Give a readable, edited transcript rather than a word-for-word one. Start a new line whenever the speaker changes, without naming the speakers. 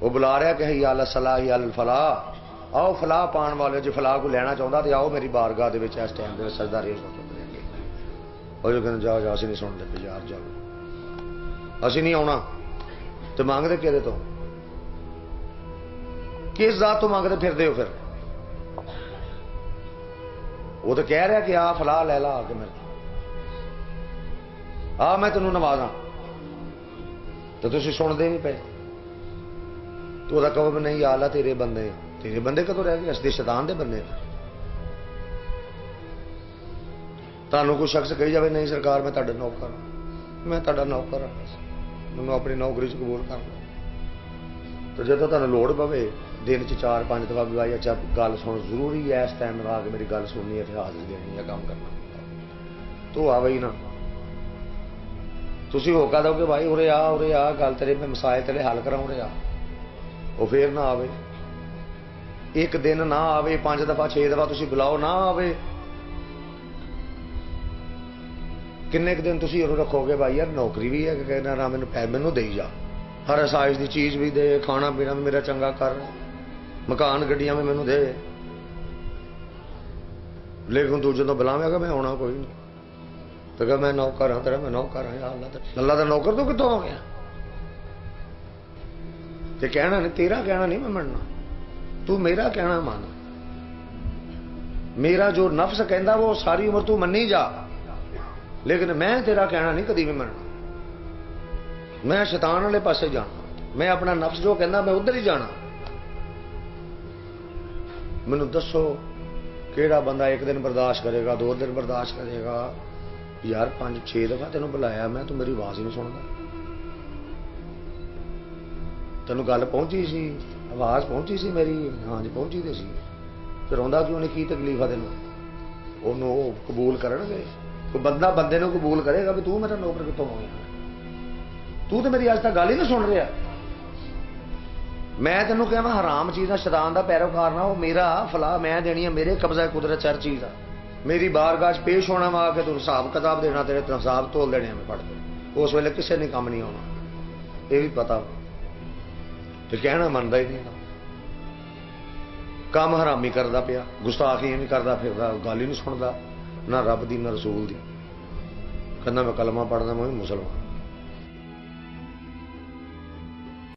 वो बुला रहा कि ही अल सलाह ही अल फलाह, आओ फलाह पाने वाले, जो फलाह को लेना चाहता तो आओ मेरी बारगाह के इस टाइम के सजदा रेस हो देंगे। और जो कहते जाओ जाओ असं नहीं सुनते पे यार, जाओ असं नहीं आना। तो मंगते कि तो किस जात तो मंगते फिरते हो? फिर वो तो कह रहा कि आ फलाह लै ला आके मेरे, आ मैं तेन नवाजा, तो तुम सुनते नहीं पे। तो वह कहो नहीं आला तेरे बंदे, तेरे बंदे कदों रह गए? असली शैतान दे बंदे। तुहानू कोई शख्स कही जाए नहीं सरकार मैं तुहाडा नौकर, मैं तुहाडा नौकर हाँ, मैं अपनी नौकरी च कबूल कर लो। तो जो तुहानू लोड़ पवे दिन च 4-5 दफा भी भाई अच्छा गल सुन, जरूरी है इस टाइम ला के मेरी गल सुननी है, फिर हाजिर देनी है, काम करना तो आवे ही ना। तुसी होका दो कि भाई उरे आ गल तेरे मैं मसाइल तेरे हल करा, उरे आ, वो फिर ना आवे। एक दिन ना आवे, 5 दफा 6 दफा तुसी बुलाओ ना आवे, किन्ने दिन तुसी उन्होंने रखोगे भाई यार नौकरी भी है कि कहना ना मैनू पै मैनू दे जा, हर साइज की चीज़ भी दे, खाना पीना भी मेरा चंगा कर, मकान गड्डियां भी मैनू दे। लेकिन तू जो बुलावेगा मैं आना कोई नहीं, तो कह मैं नौकर हाँ तेरा, मैं नौकर हाँ यार अल्लाह का नौकर तू कितों हो गया? ते कहना नहीं, तेरा कहना नहीं मैं मनना, तू मेरा कहना मान। मेरा जो नफ्स कहता वो सारी उम्र तू मनी जा, लेकिन मैं तेरा कहना नहीं कभी भी मनना। मैं शैतान वाले पासे जाना, मैं अपना नफ्स जो कहना मैं उधर ही जाना। मैनू दसो केड़ा बंदा एक दिन बर्दाश्त करेगा, 2 दिन बर्दाश्त करेगा? यार 5-6 दफा तेन बुलाया मैं, तू मेरी आवाज ही नहीं सुनता। तेन गल पहुंची सी, आवाज पहुंची सी मेरी, हाँ जी पहुंची तो सी, फिर रोंदा क्यों नहीं? की तकलीफ है तेन? ओनू कबूल करनगे? कोई बंदा बंदे ने कबूल करेगा भी तू मेरा नौकर कितों हो गया? तू तो मेरी अज तक गल ही नहीं सुन रहा। मैं तेनों कहा हराम चीज़ है, शैतान का पैरोकार ना, वो मेरा फलाह मैं देनी है, मेरे कब्जा कुदरत हर चीज़ आ, मेरी बारगाह पेश होना वा के तू हिसाब किताब देना, तेरे हिसाब तोल देने में पढ़ के, उस वेले किसी ने काम नहीं आना, ये भी पता। तो कहना मनता ही नहीं, काम हरामी करता पिया, गुस्ताखी नहीं करता फिरदा, गल ही नहीं सुनता ना रब दी ना रसूल दी। कहना मैं कलमा पढ़ना, मैं भी मुसलमान।